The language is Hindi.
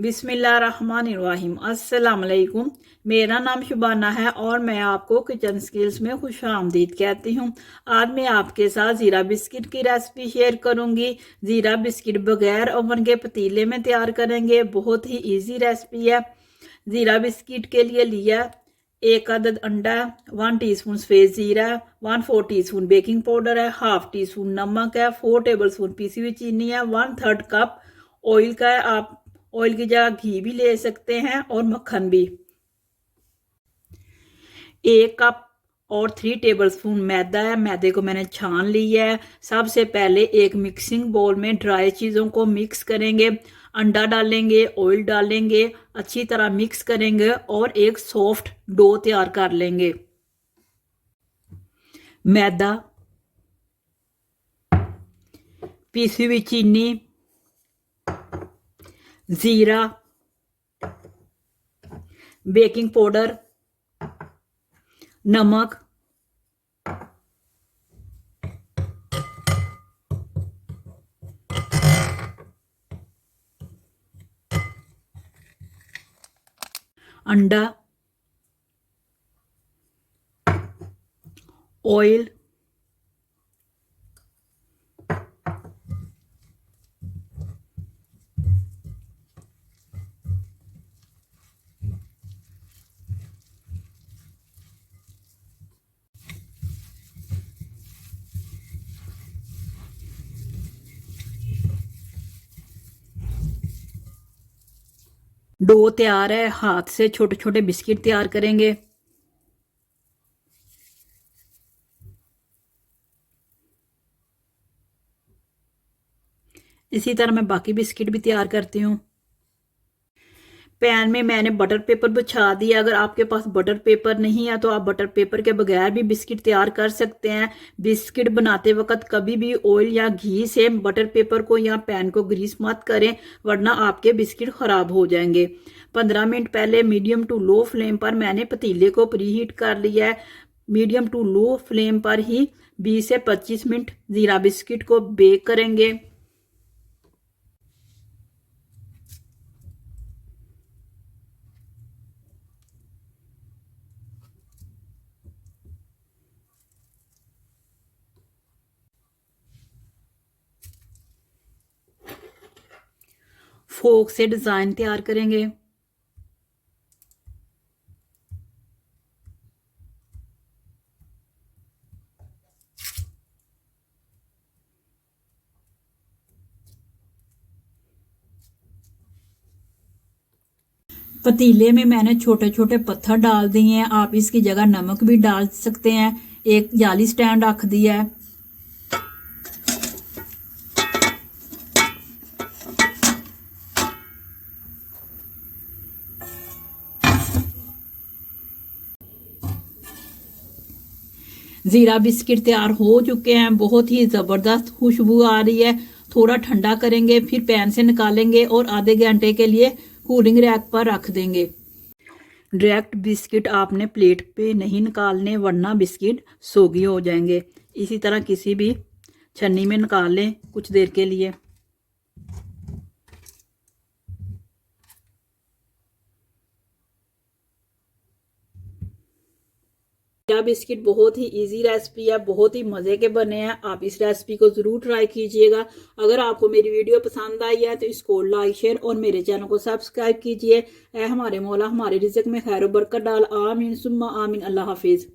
बिस्मिल्लाहिर्रहमानिर्रहीम। अस्सलाम वालेकुम। मेरा नाम शुबाना है और मैं आपको किचन स्किल्स में खुश आमदीद कहती हूँ। आज मैं आपके साथ ज़ीरा बिस्किट की रेसिपी शेयर करूँगी। ज़ीरा बिस्किट बगैर ओवन के पतीले में तैयार करेंगे। बहुत ही इजी रेसिपी है। ज़ीरा बिस्किट के लिए लिया 1 अदद अंडा, 1 टीस्पून सफ़ेद ज़ीरा, 1/4 टीस्पून बेकिंग पाउडर है, हाफ टी स्पून नमक है, 4 टेबल स्पून पीसी हुई चीनी है, 1/3 कप ऑयल का है। आप ऑयल की जगह घी भी ले सकते हैं और मक्खन भी। 1 कप और 3 टेबल स्पून मैदा है। मैदे को मैंने छान लिया है। सबसे पहले एक मिक्सिंग बोल में ड्राई चीज़ों को मिक्स करेंगे। अंडा डालेंगे, ऑयल डालेंगे, अच्छी तरह मिक्स करेंगे और एक सॉफ्ट डो तैयार कर लेंगे। मैदा, पीसी हुई चीनी, ज़ीरा, बेकिंग पाउडर, नमक, अंडा, ऑयल, डो तैयार है। हाथ से छोटे छोटे बिस्किट तैयार करेंगे। इसी तरह मैं बाकी बिस्किट भी तैयार करती हूँ। पैन में मैंने बटर पेपर बिछा दिया। अगर आपके पास बटर पेपर नहीं है तो आप बटर पेपर के बगैर भी बिस्किट तैयार कर सकते हैं। बिस्किट बनाते वक्त कभी भी ऑयल या घी से बटर पेपर को या पैन को ग्रीस मत करें, वरना आपके बिस्किट खराब हो जाएंगे। 15 मिनट पहले मीडियम टू लो फ्लेम पर मैंने पतीले को प्रीहीट कर लिया है। मीडियम टू लो फ्लेम पर ही 20 से 25 मिनट ज़ीरा बिस्किट को बेक करेंगे। फोक से डिज़ाइन तैयार करेंगे। पतीले में मैंने छोटे छोटे पत्थर डाल दिए हैं। आप इसकी जगह नमक भी डाल सकते हैं। एक जाली स्टैंड रख दिया है। ज़ीरा बिस्किट तैयार हो चुके हैं। बहुत ही ज़बरदस्त खुशबू आ रही है। थोड़ा ठंडा करेंगे, फिर पैन से निकालेंगे और आधे घंटे के लिए कूलिंग रैक पर रख देंगे। डायरेक्ट बिस्किट आपने प्लेट पे नहीं निकालने, वरना बिस्किट सोगी हो जाएंगे। इसी तरह किसी भी छन्नी में निकाल लें कुछ देर के लिए। ज़ीरा बिस्किट बहुत ही इजी रेसिपी है, बहुत ही मज़े के बने हैं। आप इस रेसिपी को ज़रूर ट्राई कीजिएगा। अगर आपको मेरी वीडियो पसंद आई है तो इसको लाइक शेयर और मेरे चैनल को सब्सक्राइब कीजिए। हमारे मौला हमारे रिज़्क में खैर बरकत डाल। आमीन सुम्मा आमीन। अल्लाह हाफिज़।